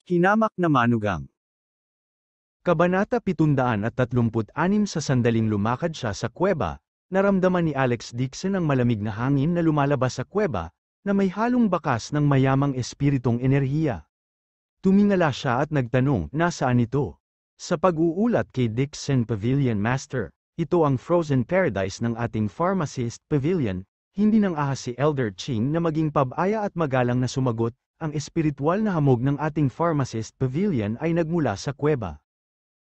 Hinamak na manugang. Kabanata 736. Sa sandaling lumakad siya sa kuweba, naramdaman ni Alex Dixon ang malamig na hangin na lumalabas sa kuweba, na may halong bakas ng mayamang espiritong enerhiya. Tumingala siya at nagtanong, nasaan ito? Sa pag-uulat kay Dixon Pavilion Master, ito ang frozen paradise ng ating pharmacist pavilion, hindi nang ahas si Elder Ching na maging pabaya at magalang na sumagot, ang espiritual na hamog ng ating pharmacist pavilion ay nagmula sa kuweba.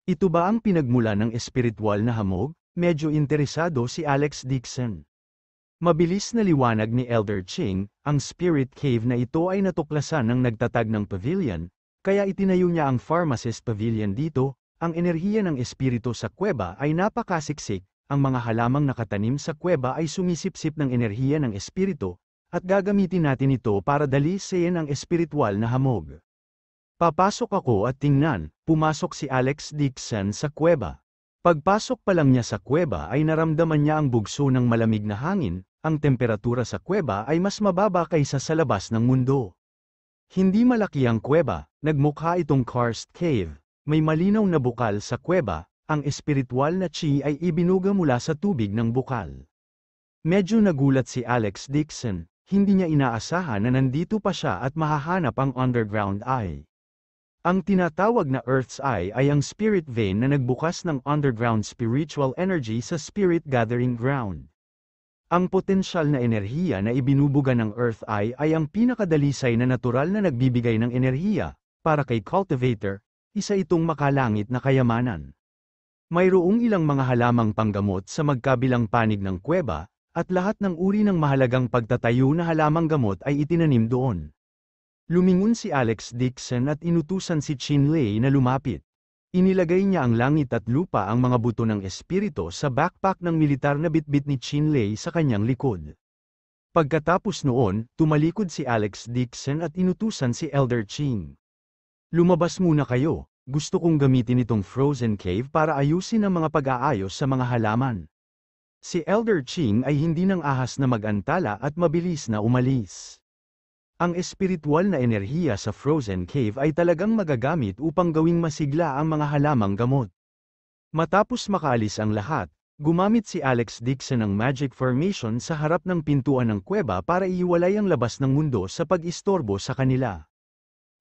Ito ba ang pinagmula ng espiritual na hamog? Medyo interesado si Alex Dixon. Mabilis na liwanag ni Elder Ching, ang spirit cave na ito ay natuklasan ng nagtatag ng pavilion, kaya itinayo niya ang pharmacist pavilion dito. Ang enerhiya ng espiritu sa kuweba ay napakasiksik, ang mga halamang nakatanim sa kuweba ay sumisipsip ng enerhiya ng espiritu, at gagamitin natin ito para dalisayin ang espiritual na hamog. Papasok ako at tingnan, pumasok si Alex Dixon sa kuweba. Pagpasok pa lang niya sa kuweba ay naramdaman niya ang bugso ng malamig na hangin, ang temperatura sa kuweba ay mas mababa kaysa sa labas ng mundo. Hindi malaki ang kuweba, nagmukha itong karst cave, may malinaw na bukal sa kuweba, ang espiritual na chi ay ibinuga mula sa tubig ng bukal. Medyo nagulat si Alex Dixon, hindi niya inaasahan na nandito pa siya at mahahanap ang underground eye. Ang tinatawag na Earth's Eye ay ang spirit vein na nagbukas ng underground spiritual energy sa spirit gathering ground. Ang potensyal na enerhiya na ibinubuga ng Earth Eye ay ang pinakadalisay na natural na nagbibigay ng enerhiya, para kay cultivator, isa itong makalangit na kayamanan. Mayroong ilang mga halamang panggamot sa magkabilang panig ng kuweba, at lahat ng uri ng mahalagang pagtatayo na halamang gamot ay itinanim doon. Lumingon si Alex Dixon at inutusan si Chin Lei na lumapit. Inilagay niya ang langit at lupa ang mga buto ng espiritu sa backpack ng militar na bitbit ni Chin Lei sa kanyang likod. Pagkatapos noon, tumalikod si Alex Dixon at inutusan si Elder Ching. Lumabas muna kayo, gusto kong gamitin itong frozen cave para ayusin ang mga pag-aayos sa mga halaman. Si Elder Ching ay hindi nang ahas na mag-antala at mabilis na umalis. Ang espiritual na enerhiya sa frozen cave ay talagang magagamit upang gawing masigla ang mga halamang gamot. Matapos makaalis ang lahat, gumamit si Alex Dixon ng magic formation sa harap ng pintuan ng kuweba para iiwalay ang labas ng mundo sa pag-istorbo sa kanila.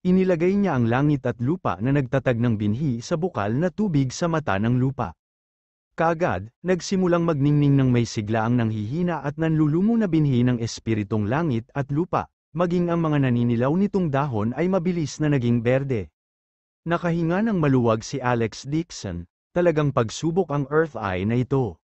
Inilagay niya ang langit at lupa na nagtatag ng binhi sa bukal na tubig sa mata ng lupa. Kaagad, nagsimulang magningning ng may sigla ang nanghihina at nanlulumo na binhi ng espiritong langit at lupa, maging ang mga naninilaw nitong dahon ay mabilis na naging berde. Nakahinga ng maluwag si Alex Dixon, talagang pagsubok ang Earth Eye na ito.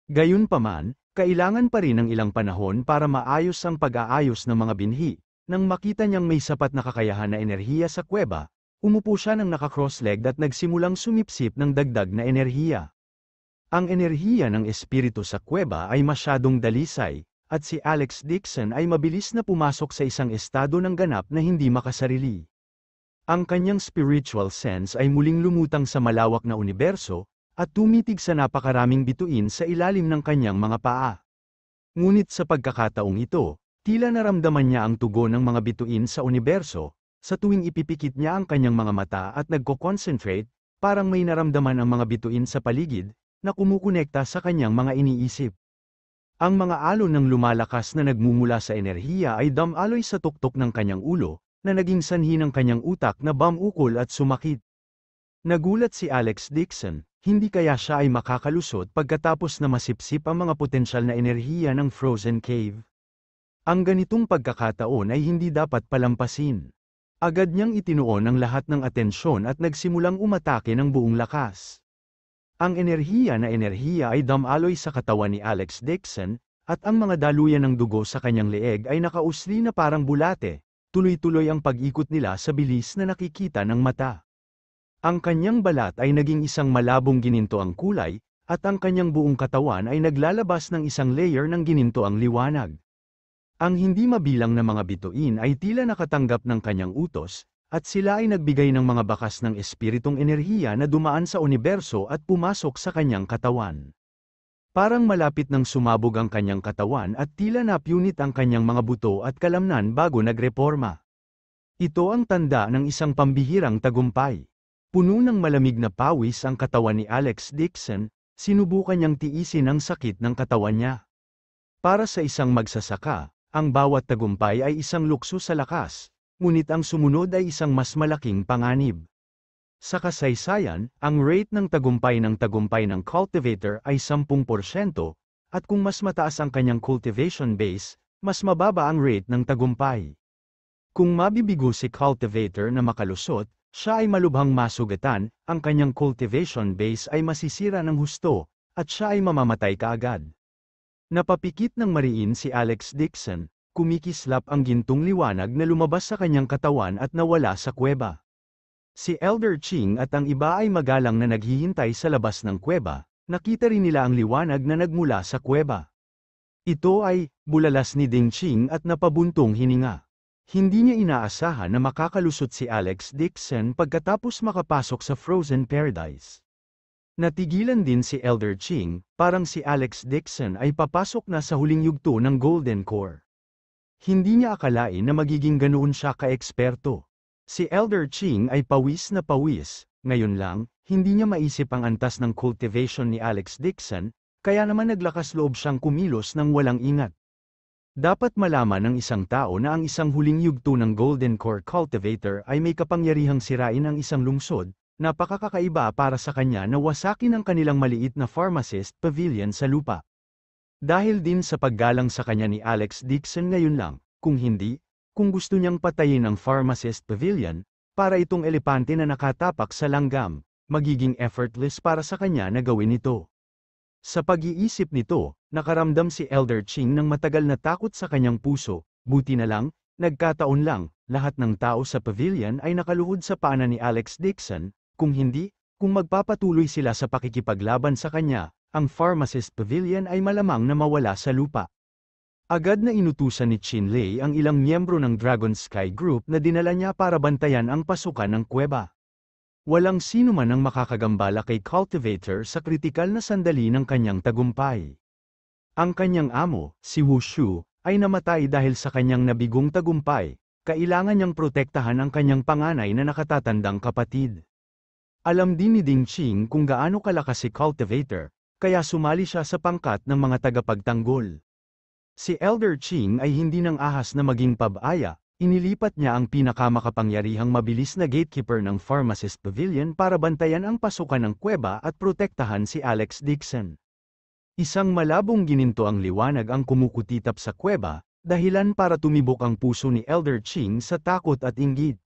Gayunpaman, kailangan pa rin ng ilang panahon para maayos ang pag-aayos ng mga binhi. Nang makita niyang may sapat na kakayahan na enerhiya sa kuweba, umupo siya ng naka-cross-legged at nagsimulang sumipsip ng dagdag na enerhiya. Ang enerhiya ng espiritu sa kuweba ay masyadong dalisay, at si Alex Dixon ay mabilis na pumasok sa isang estado ng ganap na hindi makasarili. Ang kanyang spiritual sense ay muling lumutang sa malawak na universo, at tumitig sa napakaraming bituin sa ilalim ng kanyang mga paa. Ngunit sa pagkakataong ito, tila naramdaman niya ang tugon ng mga bituin sa universo, sa tuwing ipipikit niya ang kanyang mga mata at nagko-concentrate, parang may naramdaman ang mga bituin sa paligid, na kumukonekta sa kanyang mga iniisip. Ang mga alon ng lumalakas na nagmumula sa enerhiya ay damaloy sa tuktok ng kanyang ulo, na naging sanhi ng kanyang utak na bumukol at sumakit. Nagulat si Alex Dixon, hindi kaya siya ay makakalusot pagkatapos na masipsip ang mga potensyal na enerhiya ng frozen cave. Ang ganitong pagkakataon ay hindi dapat palampasin. Agad niyang itinuon ang lahat ng atensyon at nagsimulang umatake ng buong lakas. Ang enerhiya ay damaloy sa katawan ni Alex Dixon, at ang mga daluyan ng dugo sa kanyang leeg ay nakausli na parang bulate, tuloy-tuloy ang pag-ikot nila sa bilis na nakikita ng mata. Ang kanyang balat ay naging isang malabong gininto ang kulay, at ang kanyang buong katawan ay naglalabas ng isang layer ng gininto ang liwanag. Ang hindi mabilang na mga bituin ay tila nakatanggap ng kanyang utos, at sila ay nagbigay ng mga bakas ng espiritong enerhiya na dumaan sa universo at pumasok sa kanyang katawan. Parang malapit nang sumabog ang kanyang katawan at tila napunit ang kanyang mga buto at kalamnan bago nagreporma. Ito ang tanda ng isang pambihirang tagumpay. Puno ng malamig na pawis ang katawan ni Alex Dixon, sinubukan niyang tiisin ang sakit ng katawan niya. Para sa isang magsasaka, ang bawat tagumpay ay isang lukso sa lakas, ngunit ang sumunod ay isang mas malaking panganib. Sa kasaysayan, ang rate ng tagumpay ng cultivator ay 10%, at kung mas mataas ang kanyang cultivation base, mas mababa ang rate ng tagumpay. Kung mabibigo si cultivator na makalusot, siya ay malubhang masugatan, ang kanyang cultivation base ay masisira ng husto, at siya ay mamamatay kaagad. Napapikit ng mariin si Alex Dixon, kumikislap ang gintong liwanag na lumabas sa kanyang katawan at nawala sa kuweba. Si Elder Ching at ang iba ay magalang na naghihintay sa labas ng kuweba, nakita rin nila ang liwanag na nagmula sa kuweba. Ito ay bulalas ni Ding Ching at napabuntong hininga. Hindi niya inaasahan na makakalusot si Alex Dixon pagkatapos makapasok sa Frozen Paradise. Natigilan din si Elder Ching, parang si Alex Dixon ay papasok na sa huling yugto ng Golden Core. Hindi niya akalain na magiging ganoon siya ka-eksperto. Si Elder Ching ay pawis na pawis, ngayon lang, hindi niya maisip ang antas ng cultivation ni Alex Dixon, kaya naman naglakas loob siyang kumilos ng walang ingat. Dapat malaman ng isang tao na ang isang huling yugto ng Golden Core Cultivator ay may kapangyarihang sirain ang isang lungsod, napakakaiba para sa kanya na wasakin ang kanilang maliit na pharmacist pavilion sa lupa. Dahil din sa paggalang sa kanya ni Alex Dixon ngayon lang, kung gusto niyang patayin ang pharmacist pavilion, para itong elepante na nakatapak sa langgam, magiging effortless para sa kanya na gawin ito. Sa pag-iisip nito, nakaramdam si Elder Ching ng matagal na takot sa kanyang puso, buti na lang, nagkataon lang, lahat ng tao sa pavilion ay nakaluhod sa paanan ni Alex Dixon, kung magpapatuloy sila sa pakikipaglaban sa kanya, ang pharmacist pavilion ay malamang na mawala sa lupa. Agad na inutusan ni Chin Lei ang ilang miyembro ng Dragon Sky Group na dinala niya para bantayan ang pasukan ng kuweba. Walang sino man ang makakagambala kay Cultivator sa kritikal na sandali ng kanyang tagumpay. Ang kanyang amo, si Wu Shu, ay namatay dahil sa kanyang nabigong tagumpay, kailangan niyang protektahan ang kanyang panganay na nakatatandang kapatid. Alam din ni Ding Ching kung gaano kalakas si Cultivator, kaya sumali siya sa pangkat ng mga tagapagtanggol. Si Elder Ching ay hindi nang ahas na maging pabaya, inilipat niya ang pinakamakapangyarihang mabilis na gatekeeper ng Pharmacist Pavilion para bantayan ang pasukan ng kuweba at protektahan si Alex Dixon. Isang malabong gininto ang liwanag ang kumukutitap sa kuweba, dahilan para tumibok ang puso ni Elder Ching sa takot at inggit.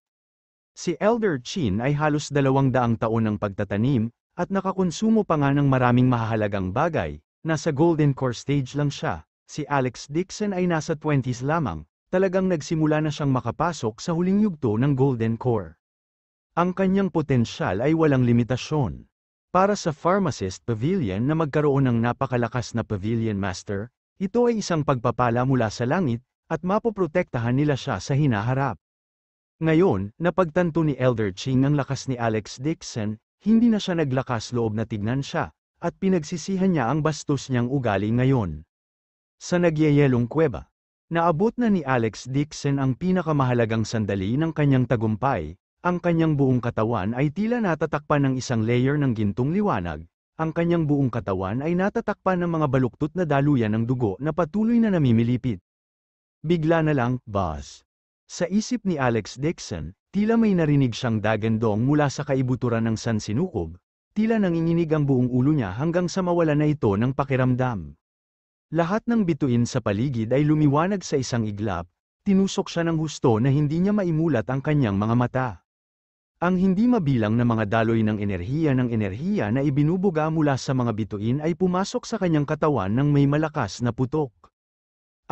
Si Elder Chin ay halos 200 taon ng pagtatanim, at nakakonsumo pa nga ng maraming mahahalagang bagay, nasa Golden Core stage lang siya. Si Alex Dixon ay nasa 20s lamang, talagang nagsimula na siyang makapasok sa huling yugto ng Golden Core. Ang kanyang potensyal ay walang limitasyon. Para sa Pharmacist Pavilion na magkaroon ng napakalakas na Pavilion Master, ito ay isang pagpapala mula sa langit, at mapoprotektahan nila siya sa hinaharap. Ngayon, napagtanto ni Elder Ching ang lakas ni Alex Dixon, hindi na siya naglakas loob na tignan siya, at pinagsisihan niya ang bastos niyang ugali ngayon. Sa nagyayelong kuweba, naabot na ni Alex Dixon ang pinakamahalagang sandali ng kanyang tagumpay, ang kanyang buong katawan ay tila natatakpan ng isang layer ng gintong liwanag, ang kanyang buong katawan ay natatakpan ng mga baluktot na daluyan ng dugo na patuloy na namimilipit. Bigla na lang, buzz. Sa isip ni Alex Dixon, tila may narinig siyang dagandong mula sa kaibuturan ng sansinukob, tila nanginginig ang buong ulo niya hanggang sa mawala na ito ng pakiramdam. Lahat ng bituin sa paligid ay lumiwanag sa isang iglap, tinusok siya ng husto na hindi niya maimulat ang kanyang mga mata. Ang hindi mabilang na mga daloy ng enerhiya na ibinubuga mula sa mga bituin ay pumasok sa kanyang katawan ng may malakas na putok.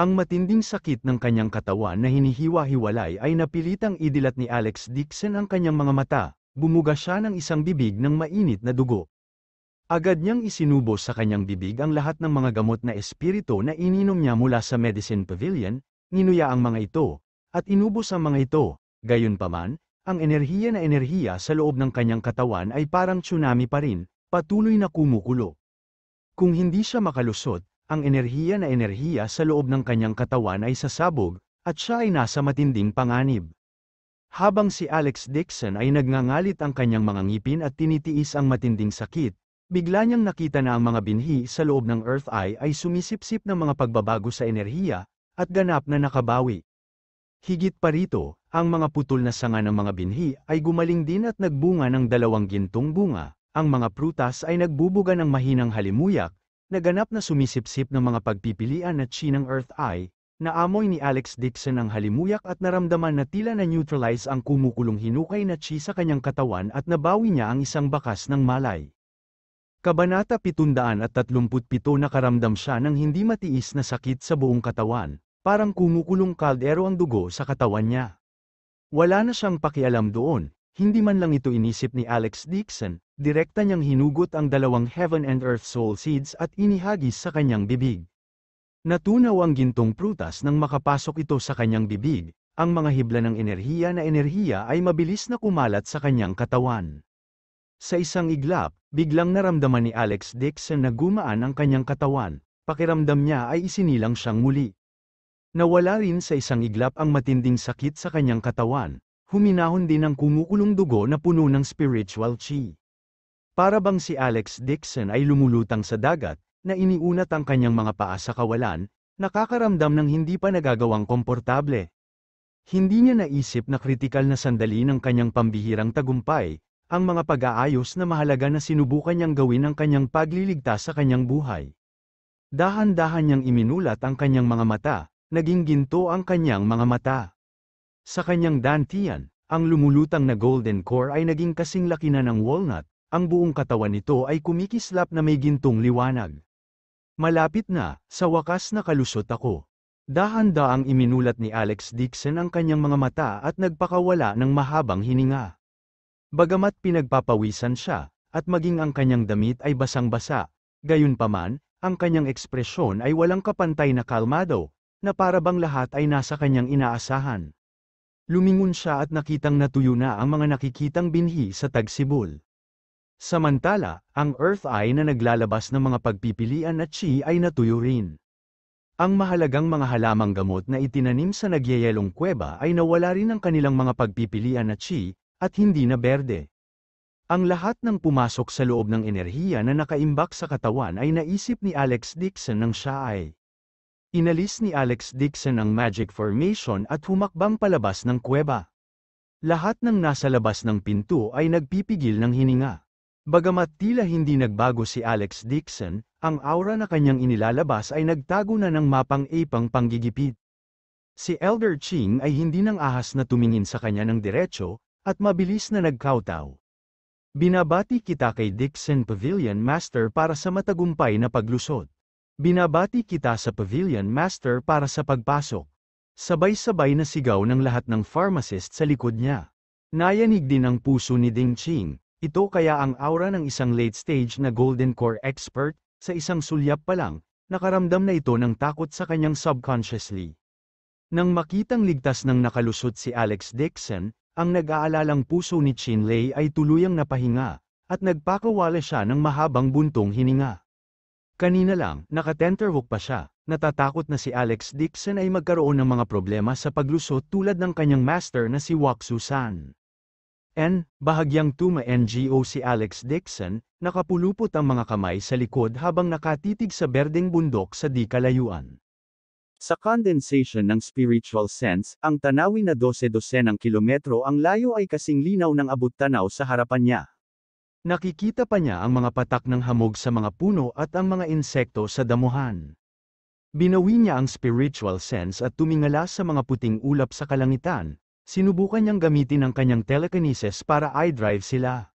Ang matinding sakit ng kanyang katawan na hinihiwa-hiwalay ay napilitang idilat ni Alex Dixon ang kanyang mga mata, bumuga siya ng isang bibig ng mainit na dugo. Agad niyang isinubo sa kanyang bibig ang lahat ng mga gamot na espiritu na ininom niya mula sa Medicine Pavilion, ninuya ang mga ito, at inubos ang mga ito. Gayunpaman, ang enerhiya sa loob ng kanyang katawan ay parang tsunami pa rin, patuloy na kumukulo. Kung hindi siya makalusot, ang enerhiya sa loob ng kanyang katawan ay sasabog, at siya ay nasa matinding panganib. Habang si Alex Dixon ay nagngangalit ang kanyang mga ngipin at tinitiis ang matinding sakit, bigla niyang nakita na ang mga binhi sa loob ng Earth Eye ay sumisipsip ng mga pagbabago sa enerhiya, at ganap na nakabawi. Higit pa rito, ang mga putol na sanga ng mga binhi ay gumaling din at nagbunga ng dalawang gintong bunga. Ang mga prutas ay nagbubuga ng mahinang halimuyak, na ganap na sumisipsip ng mga pagpipilian na chi ng Earth Eye. Naamoy ni Alex Dixon ang halimuyak at naramdaman na tila na-neutralize ang kumukulong hinukay na chi sa kanyang katawan at nabawi niya ang isang bakas ng malay. Kabanata 737. Nakaramdam siya ng hindi matiis na sakit sa buong katawan, parang kumukulong kaldero ang dugo sa katawan niya. Wala na siyang pakialam doon, hindi man lang ito inisip ni Alex Dixon, direkta niyang hinugot ang dalawang Heaven and Earth Soul Seeds at inihagis sa kanyang bibig. Natunaw ang gintong prutas nang makapasok ito sa kanyang bibig, ang mga hibla ng enerhiya ay mabilis na kumalat sa kanyang katawan. Sa isang iglap, biglang naramdaman ni Alex Dixon na gumaan ang kanyang katawan, pakiramdam niya ay isinilang siyang muli. Nawala rin sa isang iglap ang matinding sakit sa kanyang katawan, huminahon din ang kumukulong dugo na puno ng spiritual chi. Para bang si Alex Dixon ay lumulutang sa dagat, na iniunat ang kanyang mga paa sa kawalan, nakakaramdam ng hindi pa nagagawang komportable. Hindi niya naisip na kritikal na sandali ng kanyang pambihirang tagumpay, ang mga pag-aayos na mahalaga na sinubukan niyang gawin ang kanyang pagliligtas sa kanyang buhay. Dahan-dahan niyang iminulat ang kanyang mga mata, naging ginto ang kanyang mga mata. Sa kanyang dantian, ang lumulutang na golden core ay naging kasing laki na ng walnut, ang buong katawan nito ay kumikislap na may gintong liwanag. Malapit na, sa wakas nakalusot ako. Dahan-daang iminulat ni Alex Dixon ang kanyang mga mata at nagpakawala ng mahabang hininga. Bagamat pinagpapawisan siya, at maging ang kanyang damit ay basang-basa, gayunpaman, ang kanyang ekspresyon ay walang kapantay na kalmado, na para bang lahat ay nasa kanyang inaasahan. Lumingon siya at nakitang natuyo na ang mga nakikitang binhi sa tagsibol. Samantala, ang Earth Eye na naglalabas ng mga pagpipilian na chi ay natuyo rin. Ang mahalagang mga halamang gamot na itinanim sa nagyayelong kuweba ay nawala rin ang kanilang mga pagpipilian na chi, at hindi na berde. Ang lahat ng pumasok sa loob ng enerhiya na nakaimbak sa katawan ay naisip ni Alex Dixon nang siya ay. Inalis ni Alex Dixon ang magic formation at humakbang palabas ng kuweba. Lahat ng nasa labas ng pinto ay nagpipigil ng hininga. Bagamat tila hindi nagbago si Alex Dixon, ang aura na kanyang inilalabas ay nagtago na ng mapang-ipang panggigipit. Si Elder Ching ay hindi nang ahas na tumingin sa kanya ng diretso, at mabilis na nagkawtaw. Binabati kita kay Dixon Pavilion Master para sa matagumpay na paglusot. Binabati kita sa Pavilion Master para sa pagpasok. Sabay-sabay na sigaw ng lahat ng pharmacist sa likod niya. Nayanig din ang puso ni Ding Ching. Ito kaya ang aura ng isang late-stage na Golden Core expert, sa isang sulyap pa lang, nakaramdam na ito ng takot sa kanyang subconsciously. Nang makitang ligtas ng nakalusot si Alex Dixon, ang nag-aalalang puso ni Chin Lei ay tuluyang napahinga, at nagpakawala siya ng mahabang buntong hininga. Kanina lang, nakatenterhook pa siya, natatakot na si Alex Dixon ay magkaroon ng mga problema sa paglusot tulad ng kanyang master na si Waksu San. Bahagyang tuma NGO si Alex Dixon, nakapulupot ang mga kamay sa likod habang nakatitig sa berdeng bundok sa di kalayuan. Sa condensation ng spiritual sense, ang tanawin na 12 ng kilometro ang layo ay kasing linaw ng abot-tanaw sa harapan niya. Nakikita pa niya ang mga patak ng hamog sa mga puno at ang mga insekto sa damuhan. Binawi niya ang spiritual sense at tumingala sa mga puting ulap sa kalangitan. Sinubukan niyang gamitin ang kanyang telekinesis para i-drive sila.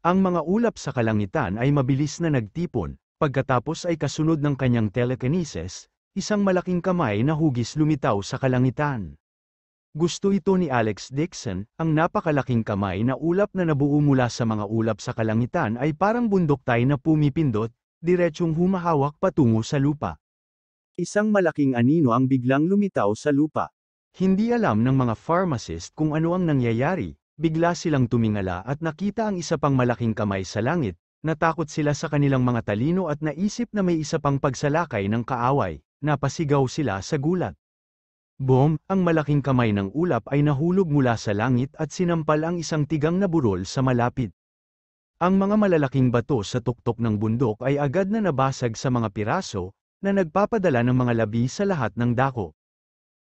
Ang mga ulap sa kalangitan ay mabilis na nagtipon, pagkatapos ay kasunod ng kanyang telekinesis, isang malaking kamay na hugis lumitaw sa kalangitan. Gusto ito ni Alex Dixon, ang napakalaking kamay na ulap na nabuo mula sa mga ulap sa kalangitan ay parang bundoktay na pumipindot, diretsyong humahawak patungo sa lupa. Isang malaking anino ang biglang lumitaw sa lupa. Hindi alam ng mga pharmacist kung ano ang nangyayari, bigla silang tumingala at nakita ang isa pang malaking kamay sa langit, natakot sila sa kanilang mga talino at naisip na may isa pang pagsalakay ng kaaway, napasigaw sila sa gulat. Boom, ang malaking kamay ng ulap ay nahulog mula sa langit at sinampal ang isang tigang na burol sa malapit. Ang mga malalaking bato sa tuktok ng bundok ay agad na nabasag sa mga piraso, na nagpapadala ng mga labi sa lahat ng dako.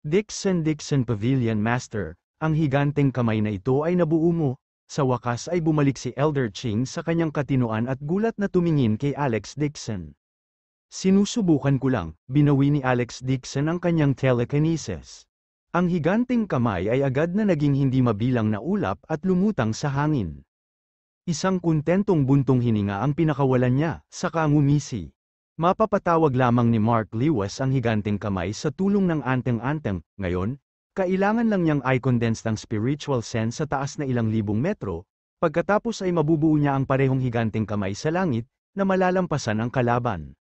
Dixon Pavilion Master, ang higanteng kamay na ito ay nabuo mo. Sa wakas ay bumalik si Elder Ching sa kanyang katinoan at gulat na tumingin kay Alex Dixon. Sinusubukan ko lang, binawi ni Alex Dixon ang kanyang telekinesis. Ang higanteng kamay ay agad na naging hindi mabilang na ulap at lumutang sa hangin. Isang kuntentong buntong hininga ang pinakawalan niya, saka ngumisi. Mapapatawag lamang ni Mark Lewis ang higanteng kamay sa tulong ng anteng-anteng. Ngayon, kailangan lang niyang i-condense ang spiritual sense sa taas na ilang libong metro, pagkatapos ay mabubuo niya ang parehong higanteng kamay sa langit, na malalampasan ang kalaban.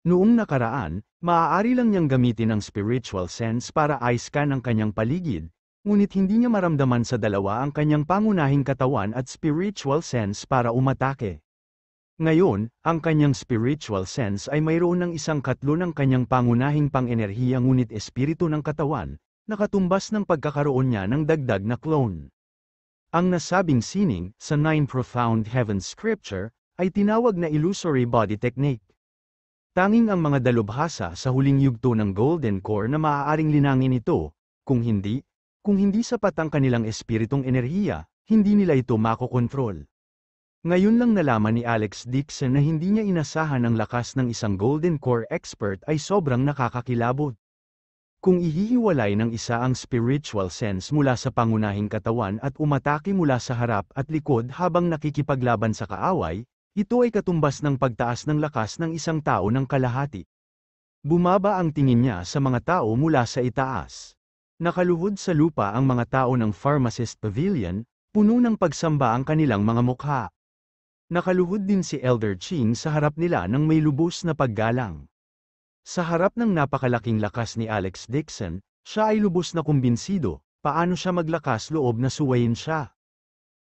Noong nakaraan, maaari lang niyang gamitin ang spiritual sense para i-scan ang kanyang paligid, ngunit hindi niya maramdaman sa dalawa ang kanyang pangunahing katawan at spiritual sense para umatake. Ngayon, ang kanyang spiritual sense ay mayroon ng isang katlo ng kanyang pangunahing pang-enerhiya ngunit espiritu ng katawan, nakatumbas ng pagkakaroon niya ng dagdag na clone. Ang nasabing sining, sa 9 Profound Heavens Scripture, ay tinawag na illusory body technique. Tanging ang mga dalubhasa sa huling yugto ng Golden Core na maaaring linangin ito, kung hindi sapat ang kanilang espiritong enerhiya, hindi nila ito makokontrol. Ngayon lang nalaman ni Alex Dixon na hindi niya inasahan ang lakas ng isang Golden Core expert ay sobrang nakakakilabot. Kung ihihiwalay ng isa ang spiritual sense mula sa pangunahing katawan at umatake mula sa harap at likod habang nakikipaglaban sa kaaway, ito ay katumbas ng pagtaas ng lakas ng isang tao ng kalahati. Bumaba ang tingin niya sa mga tao mula sa itaas. Nakaluhod sa lupa ang mga tao ng Pharmacist Pavilion, puno ng pagsamba ang kanilang mga mukha. Nakaluhod din si Elder Ching sa harap nila ng may lubos na paggalang. Sa harap ng napakalaking lakas ni Alex Dixon, siya ay lubos na kumbinsido, paano siya maglakas loob na suwayin siya.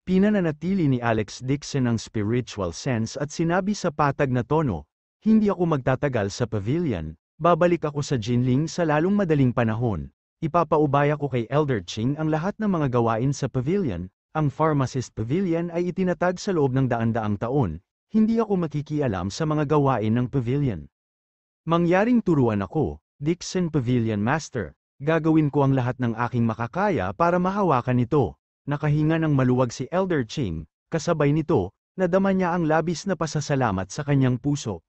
Pinananatili ni Alex Dixon ang spiritual sense at sinabi sa patag na tono, "Hindi ako magtatagal sa pavilion, babalik ako sa Jinling sa lalong madaling panahon. Ipapaubaya ko kay Elder Ching ang lahat ng mga gawain sa pavilion." Ang Pharmacist Pavilion ay itinatag sa loob ng daan-daang taon, hindi ako makikialam sa mga gawain ng pavilion. Mangyaring turuan ako, Dixon Pavilion Master, gagawin ko ang lahat ng aking makakaya para mahawakan ito. Nakahinga ng maluwag si Elder Ching, kasabay nito, nadama niya ang labis na pasasalamat sa kanyang puso.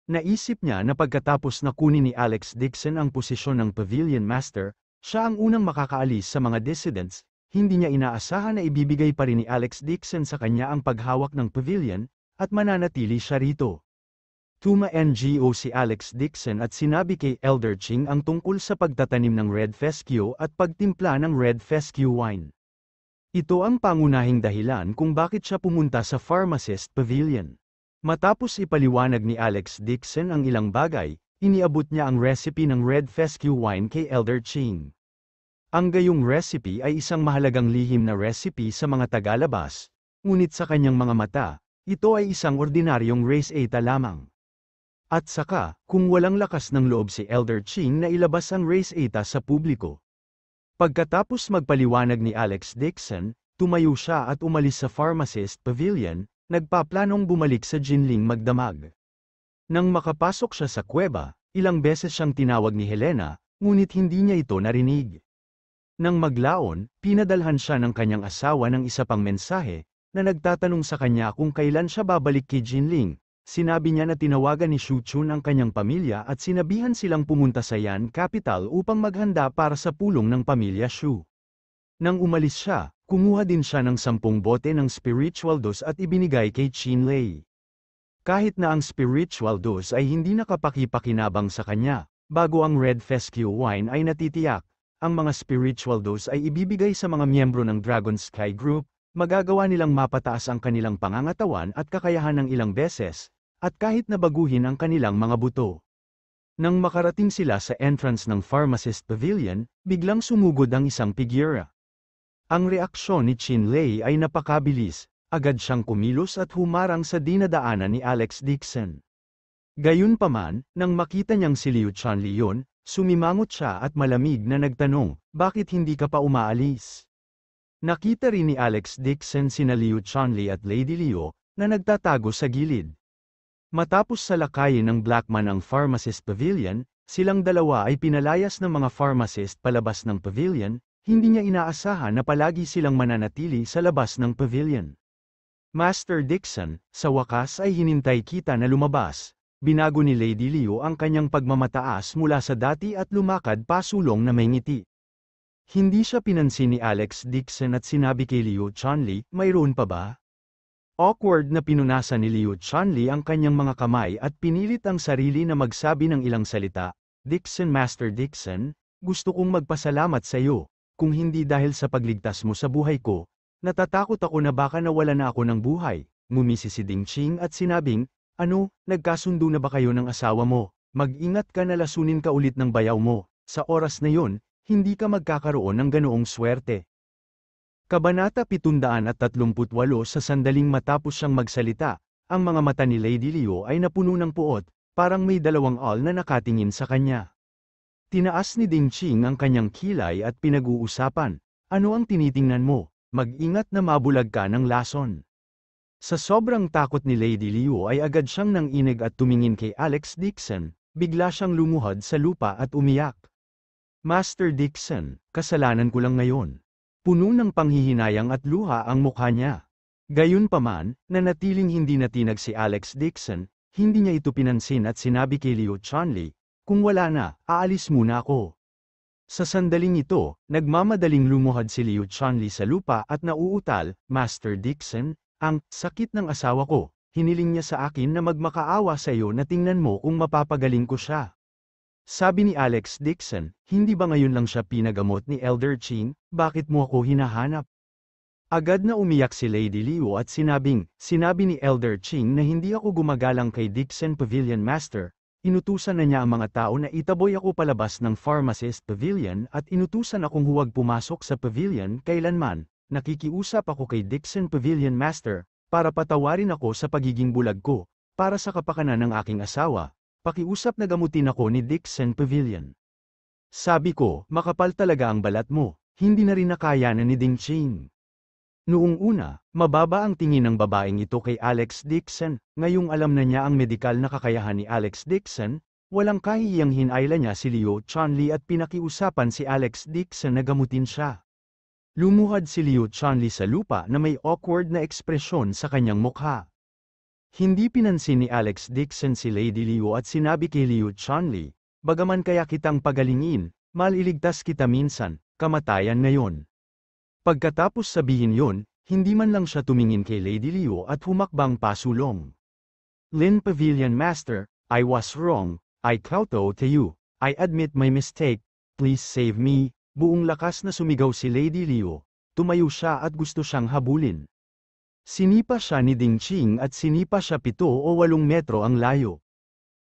Naisip niya na pagkatapos na kunin ni Alex Dixon ang posisyon ng Pavilion Master, siya ang unang makakaalis sa mga dissidents. Hindi niya inaasahan na ibibigay pa rin ni Alex Dixon sa kanya ang paghawak ng pavilion, at mananatili siya rito. Tuma-NGO si Alex Dixon at sinabi kay Elder Ching ang tungkol sa pagtatanim ng Red Fescue at pagtimpla ng Red Fescue wine. Ito ang pangunahing dahilan kung bakit siya pumunta sa Pharmacist Pavilion. Matapos ipaliwanag ni Alex Dixon ang ilang bagay, iniabot niya ang recipe ng Red Fescue wine kay Elder Ching. Ang gayong recipe ay isang mahalagang lihim na recipe sa mga tagalabas, ngunit sa kanyang mga mata, ito ay isang ordinaryong race eta lamang. At saka, kung walang lakas ng loob si Elder Ching na ilabas ang race eta sa publiko. Pagkatapos magpaliwanag ni Alex Dixon, tumayo siya at umalis sa Pharmacist Pavilion, nagpaplanong bumalik sa Jinling magdamag. Nang makapasok siya sa kuweba, ilang beses siyang tinawag ni Helena, ngunit hindi niya ito narinig. Nang maglaon, pinadalhan siya ng kanyang asawa ng isa pang mensahe, na nagtatanong sa kanya kung kailan siya babalik kay Jinling. Sinabi niya na tinawagan ni Shu Chun ang kanyang pamilya at sinabihan silang pumunta sa Yan Capital upang maghanda para sa pulong ng pamilya Shu. Nang umalis siya, kumuha din siya ng 10 bote ng spiritual dose at ibinigay kay Chin Lei. Kahit na ang spiritual dose ay hindi nakapakipakinabang sa kanya, bago ang Red Fescue wine ay natitiyak, ang mga spiritual dose ay ibibigay sa mga miyembro ng Dragon Sky Group, magagawa nilang mapataas ang kanilang pangangatawan at kakayahan ng ilang beses, at kahit na baguhin ang kanilang mga buto. Nang makarating sila sa entrance ng Pharmacist Pavilion, biglang sumugod ang isang figura. Ang reaksyon ni Chin Lei ay napakabilis, agad siyang kumilos at humarang sa dinadaanan ni Alex Dixon. Gayunpaman, nang makita niyang si Liu Chanli yun, Sumimangot siya at malamig na nagtanong, bakit hindi ka pa umaalis? Nakita rin ni Alex Dixon sina Liu Chunli at Lady Liu, na nagtatago sa gilid. Matapos salakayin ng Blackman ang pharmacist pavilion, silang dalawa ay pinalayas ng mga pharmacist palabas ng pavilion, hindi niya inaasahan na palagi silang mananatili sa labas ng pavilion. Master Dixon, sa wakas ay hinintay kita na lumabas. Binago ni Lady Liu ang kanyang pagmamataas mula sa dati at lumakad pasulong na may ngiti. Hindi siya pinansin ni Alex Dixon at sinabi kay Liu Chunli, mayroon pa ba? Awkward na pinunasan ni Liu Chunli ang kanyang mga kamay at pinilit ang sarili na magsabi ng ilang salita. Dixon, Master Dixon, gusto kong magpasalamat sa iyo, kung hindi dahil sa pagligtas mo sa buhay ko, natatakot ako na baka nawala na ako ng buhay. Ngumisi si Ding Ching at sinabing, ano, nagkasundo na ba kayo ng asawa mo? Mag-ingat ka na lasunin ka ulit ng bayaw mo. Sa oras na yon, hindi ka magkakaroon ng ganoong swerte. Kabanata 738 sa sandaling matapos siyang magsalita, ang mga mata ni Lady Liu ay napuno ng puot, parang may dalawang awl na nakatingin sa kanya. Tinaas ni Ding Ching ang kanyang kilay at pinag-uusapan, ano ang tinitingnan mo? Mag-ingat na mabulag ka ng lason. Sa sobrang takot ni Lady Liu ay agad siyang nanginig at tumingin kay Alex Dixon, bigla siyang lumuhod sa lupa at umiyak. Master Dixon, kasalanan ko lang ngayon. Puno ng panghihinayang at luha ang mukha niya. Gayunpaman, nanatiling hindi natinag si Alex Dixon, hindi niya ito pinansin at sinabi kay Liu Chunli, kung wala na, aalis muna ako. Sa sandaling ito, nagmamadaling lumuhod si Liu Chunli sa lupa at nauutal, Master Dixon, ang sakit ng asawa ko, hiniling niya sa akin na magmakaawa sa iyo na tingnan mo kung mapapagaling ko siya. Sabi ni Alex Dixon, hindi ba ngayon lang siya pinagamot ni Elder Ching, bakit mo ako hinahanap? Agad na umiyak si Lady Liu at sinabi ni Elder Ching na hindi ako gumagalang kay Dixon Pavilion Master, inutusan na niya ang mga tao na itaboy ako palabas ng pharmacist pavilion at inutusan akong huwag pumasok sa pavilion kailanman. Nakikiusap ako kay Dixon Pavilion Master, para patawarin ako sa pagiging bulag ko, para sa kapakanan ng aking asawa, pakiusap na gamutin ako ni Dixon Pavilion. Sabi ko, makapal talaga ang balat mo, hindi na rin nakayanan ni Ding Ching. Noong una, mababa ang tingin ng babaeng ito kay Alex Dixon, ngayong alam na niya ang medikal na kakayahan ni Alex Dixon, walang kahiyang hinayla niya si Liu Chunli at pinakiusapan si Alex Dixon na gamutin siya. Lumuhad si Liu Chunli sa lupa na may awkward na ekspresyon sa kanyang mukha. Hindi pinansin ni Alex Dixon si Lady Liu at sinabi kay Liu Chunli, bagaman kaya kitang pagalingin, maliligtas kita minsan, kamatayan ngayon. Pagkatapos sabihin yon, hindi man lang siya tumingin kay Lady Liu at humakbang pasulong. Lin Pavilion Master, I was wrong, I kowtow to you, I admit my mistake, please save me. Buong lakas na sumigaw si Lady Liu, tumayo siya at gusto siyang habulin. Sinipa siya ni Ding Ching at sinipa siya 7 o 8 metro ang layo.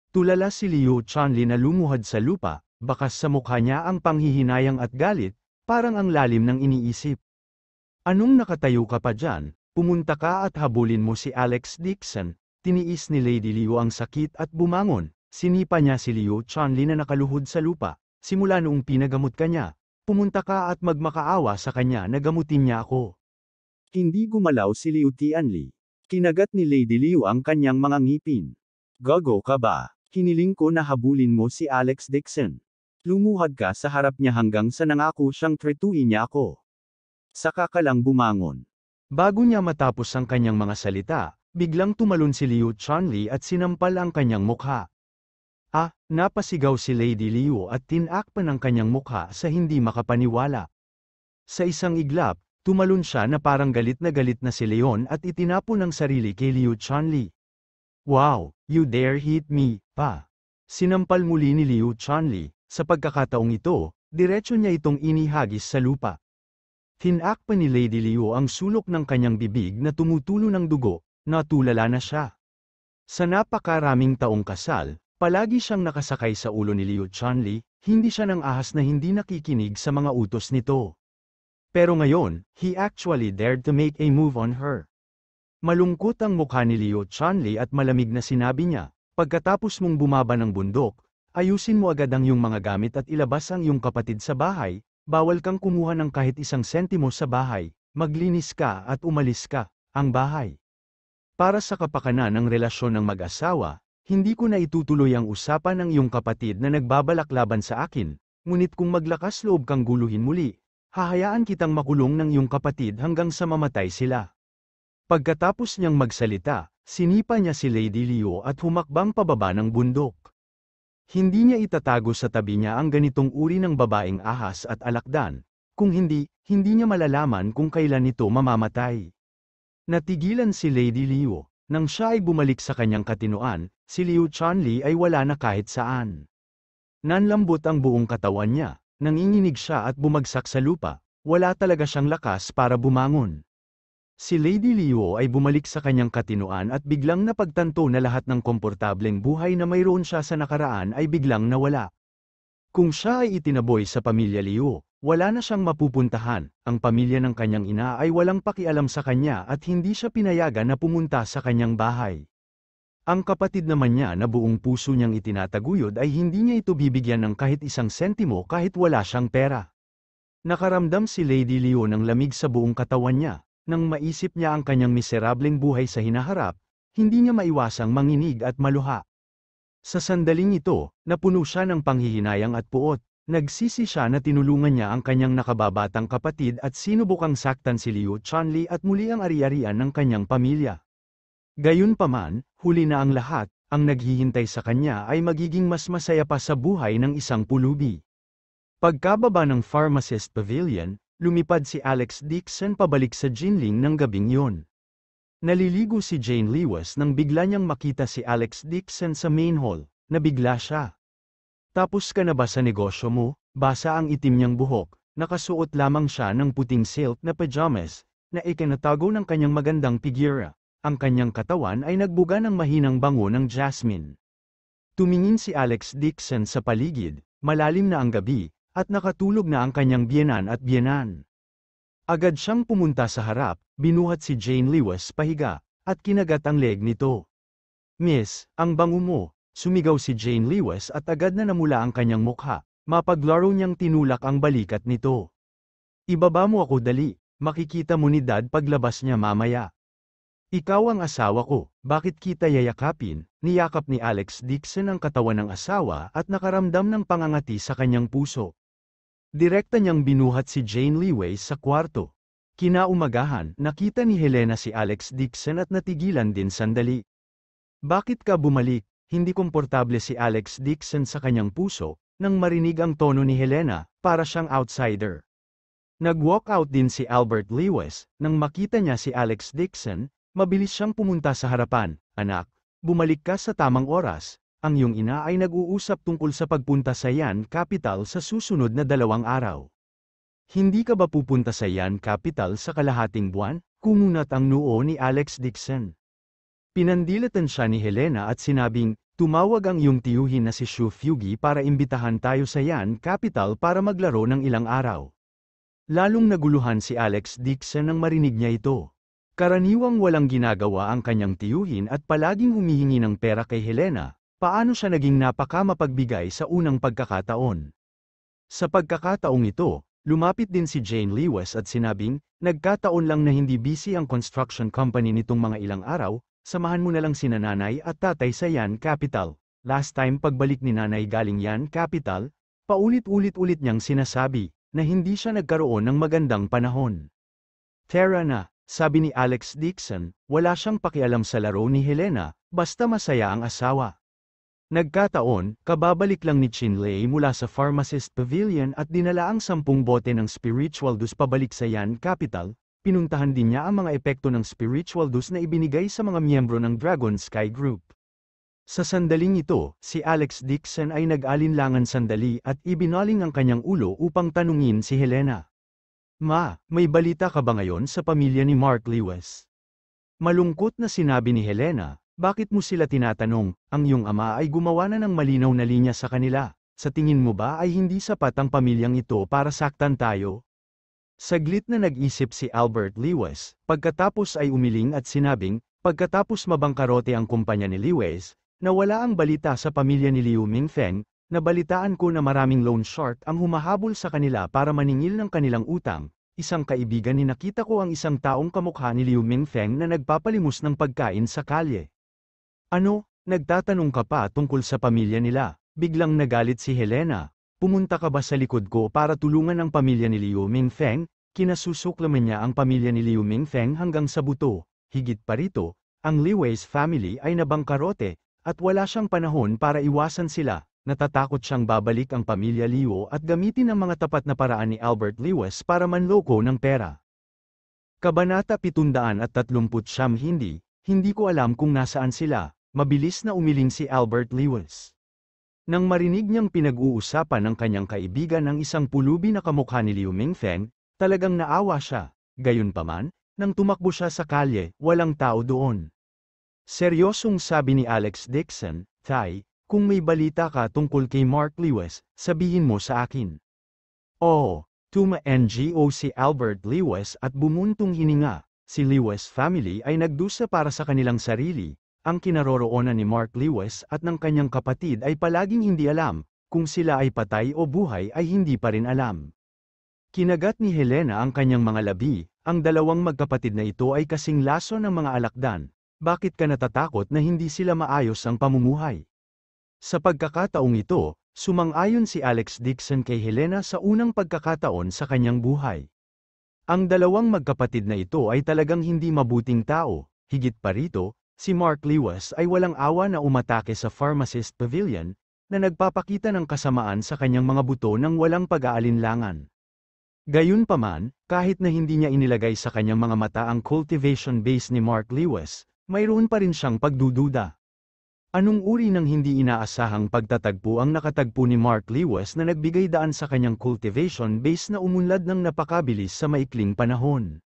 Tulala si Liu Chunli na lumuhod sa lupa, bakas sa mukha niya ang panghihinayang at galit, parang ang lalim ng iniisip. Anong nakatayo ka pa dyan, pumunta ka at habulin mo si Alex Dixon, tiniis ni Lady Liu ang sakit at bumangon, sinipa niya si Liu Chunli na nakaluhod sa lupa, simula noong pinagamot ka niya. Pumunta ka at magmakaawa sa kanya na gamutin niya ako. Hindi gumalaw si Liu Tianli. Kinagat ni Lady Liu ang kanyang mga ngipin. Gago ka ba? Hiniling ko na habulin mo si Alex Dixon. Lumuhad ka sa harap niya hanggang sa nangako siyang tretuin niya ako. Saka ka lang bumangon. Bago niya matapos ang kanyang mga salita, biglang tumalon si Liu Chunli at sinampal ang kanyang mukha. Napasigaw si Lady Liu at tinakpan ang kanyang mukha sa hindi makapaniwala. Sa isang iglap, tumalon siya na parang galit na si Leon at itinapon ang sarili kay Liu Chunli. Wow, you dare hit me, pa. Sinampal muli ni Liu Chunli, sa pagkakataong ito, diretso niya itong inihagis sa lupa. Tinakpan ni Lady Liu ang sulok ng kanyang bibig na tumutulo ng dugo, natulala na siya. Sa napakaraming taong kasal, palagi siyang nakasakay sa ulo ni Liu Chunli, hindi siya nang ahas na hindi nakikinig sa mga utos nito. Pero ngayon, he actually dared to make a move on her. Malungkot ang mukha ni Liu Chunli at malamig na sinabi niya, pagkatapos mong bumaba ng bundok, ayusin mo agad ang iyong mga gamit at ilabas ang iyong kapatid sa bahay, bawal kang kumuha ng kahit isang sentimo sa bahay, maglinis ka at umalis ka, ang bahay. Para sa kapakanan ng relasyon ng mag-asawa, hindi ko na itutuloy ang usapan ng iyong kapatid na nagbabalak laban sa akin, ngunit kung maglakas loob kang guluhin muli, hahayaan kitang makulong ng iyong kapatid hanggang sa mamatay sila. Pagkatapos niyang magsalita, sinipa niya si Lady Leo at humakbang pababa ng bundok. Hindi niya itatago sa tabi niya ang ganitong uri ng babaeng ahas at alakdan, kung hindi, hindi niya malalaman kung kailan ito mamamatay. Natigilan si Lady Leo, nang siya ay bumalik sa kanyang katinoan, si Liu Chanli ay wala na kahit saan. Nanlambot ang buong katawan niya, nanginginig siya at bumagsak sa lupa, wala talaga siyang lakas para bumangon. Si Lady Leo ay bumalik sa kanyang katinoan at biglang napagtanto na lahat ng komportableng buhay na mayroon siya sa nakaraan ay biglang nawala. Kung siya ay itinaboy sa pamilya Leo, wala na siyang mapupuntahan, ang pamilya ng kanyang ina ay walang pakialam sa kanya at hindi siya pinayagan na pumunta sa kanyang bahay. Ang kapatid naman niya na buong puso niyang itinataguyod ay hindi niya ito bibigyan ng kahit isang sentimo kahit wala siyang pera. Nakaramdam si Lady Leo ng lamig sa buong katawan niya. Nang maisip niya ang kanyang miserableng buhay sa hinaharap, hindi niya maiwasang manginig at maluha. Sa sandaling ito, napuno siya ng panghihinayang at puot, nagsisi siya na tinulungan niya ang kanyang nakababatang kapatid at sinubukang saktan si Liu Chanli at muli ang ari-arian ng kanyang pamilya. Gayunpaman, huli na ang lahat, ang naghihintay sa kanya ay magiging mas masaya pa sa buhay ng isang pulubi. Pagkababa ng Pharmacist Pavilion, lumipad si Alex Dixon pabalik sa Jinling ng gabing yon. Naliligo si Jane Lewis nang bigla niyang makita si Alex Dixon sa main hall, nabigla siya. Tapos ka na ba sa negosyo mo? Basa ang itim niyang buhok, nakasuot lamang siya ng puting silk na pajamas, na ikinatago ng kanyang magandang figura. Ang kanyang katawan ay nagbuga ng mahinang bango ng jasmine. Tumingin si Alex Dixon sa paligid, malalim na ang gabi, at nakatulog na ang kanyang biyenan at biyenan. Agad siyang pumunta sa harap, binuhat si Jane Lewis pahiga, at kinagat ang leg nito. Miss, ang bango mo, sumigaw si Jane Lewis at agad na namula ang kanyang mukha, mapaglaro niyang tinulak ang balikat nito. Ibaba mo ako dali, makikita mo ni Dad paglabas niya mamaya. Ikaw ang asawa ko, bakit kita yayakapin? Niyakap ni Alex Dixon ang katawan ng asawa at nakaramdam ng pangangati sa kanyang puso. Direkta niyang binuhat si Jane Lewis sa kwarto. Kinaumagahan, nakita ni Helena si Alex Dixon at natigilan din sandali. Bakit ka bumalik? Hindi komportable si Alex Dixon sa kanyang puso, nang marinig ang tono ni Helena, para siyang outsider. Nag-walk out din si Albert Lewis, nang makita niya si Alex Dixon, mabilis siyang pumunta sa harapan. Anak, bumalik ka sa tamang oras. Ang iyong ina ay nag-uusap tungkol sa pagpunta sa Yan Capital sa susunod na 2 araw. Hindi ka ba pupunta sa Yan Capital sa kalahating buwan? Kumunat ang noo ni Alex Dixon. Pinandilatan siya ni Helena at sinabing, tumawag ang iyong tiyuhin na si Shu Fugi para imbitahan tayo sa Yan Capital para maglaro ng ilang araw. Lalong naguluhan si Alex Dixon nang marinig niya ito. Karaniwang walang ginagawa ang kanyang tiyuhin at palaging humihingi ng pera kay Helena, paano siya naging napakamapagbigay sa unang pagkakataon. Sa pagkakataong ito, lumapit din si Jane Lewis at sinabing, nagkataon lang na hindi busy ang construction company nitong mga ilang araw, samahan mo na lang sina nanay at tatay sa Yan Capital. Last time pagbalik ni nanay galing Yan Capital, paulit-ulit-ulit niyang sinasabi, na hindi siya nagkaroon ng magandang panahon. Tara na. Sabi ni Alex Dixon, wala siyang pakialam sa laro ni Helena, basta masaya ang asawa. Nagkataon, kababalik lang ni Chinley mula sa Pharmacist Pavilion at dinala ang 10 bote ng spiritual juice pabalik sa Yan Capital, pinuntahan din niya ang mga epekto ng spiritual juice na ibinigay sa mga miyembro ng Dragon Sky Group. Sa sandaling ito, si Alex Dixon ay nag-alinlangan sandali at ibinaling ang kanyang ulo upang tanungin si Helena. Ma, may balita ka ba ngayon sa pamilya ni Mark Lewis? Malungkot na sinabi ni Helena, bakit mo sila tinatanong, ang iyong ama ay gumawa na ng malinaw na linya sa kanila, sa tingin mo ba ay hindi sapat ang pamilyang ito para saktan tayo? Saglit na nag-isip si Albert Lewis, pagkatapos ay umiling at sinabing, pagkatapos mabangkarote ang kumpanya ni Lewis, nawala ang balita sa pamilya ni Liu Mingfeng, Nabalitaan ko na maraming loan shark ang humahabol sa kanila para maningil ng kanilang utang. Isang kaibigan ni nakita ko ang isang taong kamukha ni Liu Mingfeng na nagpapalimos ng pagkain sa kalye. Ano, nagtatanong ka pa tungkol sa pamilya nila? Biglang nagalit si Helena. Pumunta ka ba sa likod ko para tulungan ang pamilya ni Liu Mingfeng? Kinasusuklaman niya ang pamilya ni Liu Mingfeng hanggang sa buto. Higit pa rito, ang Liu's family ay nabangkarote, at wala siyang panahon para iwasan sila. Natatakot siyang babalik ang pamilya Liu at gamitin ang mga tapat na paraan ni Albert Lewis para manloko ng pera. Kabanata 739. Hindi ko alam kung nasaan sila. Mabilis na umiling si Albert Lewis. Nang marinig niyang pinag-uusapan ng kanyang kaibigan ang isang pulubi na kamukha ni Liu Mingfeng, talagang naawa siya. Gayunpaman, nang tumakbo siya sa kalye, walang tao doon. Seryosong sabi ni Alex Dixon, "Tay, kung may balita ka tungkol kay Mark Lewis, sabihin mo sa akin." Oo, tuma-NGO si Albert Lewis at bumuntong hininga. Si Lewis family ay nagdusa para sa kanilang sarili. Ang kinaroroonan ni Mark Lewis at ng kanyang kapatid ay palaging hindi alam, kung sila ay patay o buhay ay hindi pa rin alam. Kinagat ni Helena ang kanyang mga labi. Ang dalawang magkapatid na ito ay kasing laso ng mga alakdan. Bakit ka natatakot na hindi sila maayos ang pamumuhay? Sa pagkakataong ito, sumang-ayon si Alex Dixon kay Helena sa unang pagkakataon sa kanyang buhay. Ang dalawang magkapatid na ito ay talagang hindi mabuting tao. Higit pa rito, si Mark Lewis ay walang awa na umatake sa Pharmacist Pavilion, na nagpapakita ng kasamaan sa kanyang mga buto nang walang pag-aalinlangan. Gayunpaman, kahit na hindi niya inilagay sa kanyang mga mata ang cultivation base ni Mark Lewis, mayroon pa rin siyang pagdududa. Anong uri ng hindi inaasahang pagtatagpo ang nakatagpo ni Mark Lewis na nagbigay daan sa kanyang cultivation base na umunlad ng napakabilis sa maikling panahon?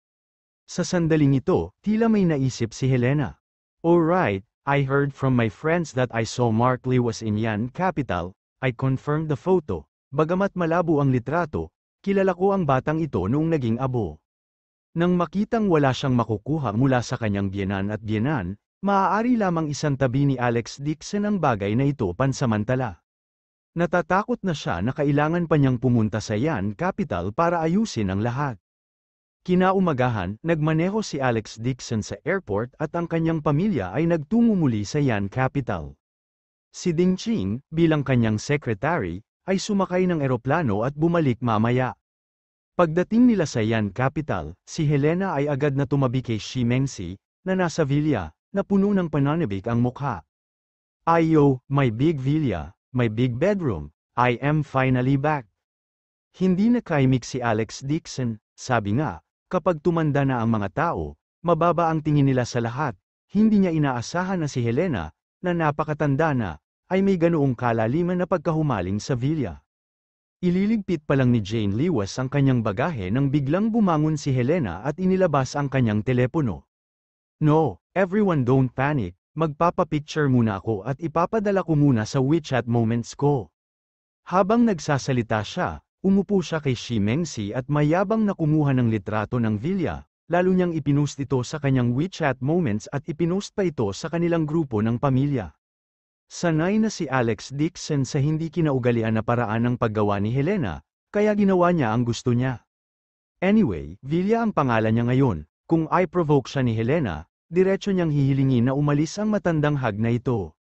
Sa sandaling ito, tila may naisip si Helena. "Alright, I heard from my friends that I saw Mark Lewis in Yan Capital. I confirmed the photo. Bagamat malabo ang litrato, kilala ko ang batang ito noong naging abo." Nang makitang wala siyang makukuha mula sa kanyang biyenan at biyenan, maaari lamang isang tabi ni Alex Dixon ang bagay na ito pansamantala. Natatakot na siya na kailangan pa niyang pumunta sa Yan Capital para ayusin ang lahat. Kinaumagahan, nagmaneho si Alex Dixon sa airport at ang kanyang pamilya ay nagtungo muli sa Yan Capital. Si Ding Ching, bilang kanyang secretary, ay sumakay ng eroplano at bumalik mamaya. Pagdating nila sa Yan Capital, si Helena ay agad na tumabi kay Xi Mengxi, na nasa villa, na puno ng pananabik ang mukha. "Ayo, my big villa, my big bedroom, I am finally back." Hindi nakaimik si Alex Dixon. Sabi nga, kapag tumanda na ang mga tao, mababa ang tingin nila sa lahat. Hindi niya inaasahan na si Helena, na napakatanda na, ay may ganoong kalaliman na pagkahumaling sa villa. Ililigpit pa lang ni Jane Lewis ang kanyang bagahe nang biglang bumangon si Helena at inilabas ang kanyang telepono. "No, everyone don't panic, magpapapicture muna ako at ipapadala ko muna sa WeChat moments ko." Habang nagsasalita siya, umupo siya kay Xi Mengxi at mayabang na kumuha ng litrato ng villa, lalo niyang ipinost ito sa kanyang WeChat moments at ipinost pa ito sa kanilang grupo ng pamilya. Sanay na si Alex Dixon sa hindi kinaugalian na paraan ng paggawa ni Helena, kaya ginawa niya ang gusto niya. Anyway, Villa ang pangalan niya ngayon. Kung i-provoke siya ni Helena, diretso niyang hihilingin na umalis ang matandang hag na ito.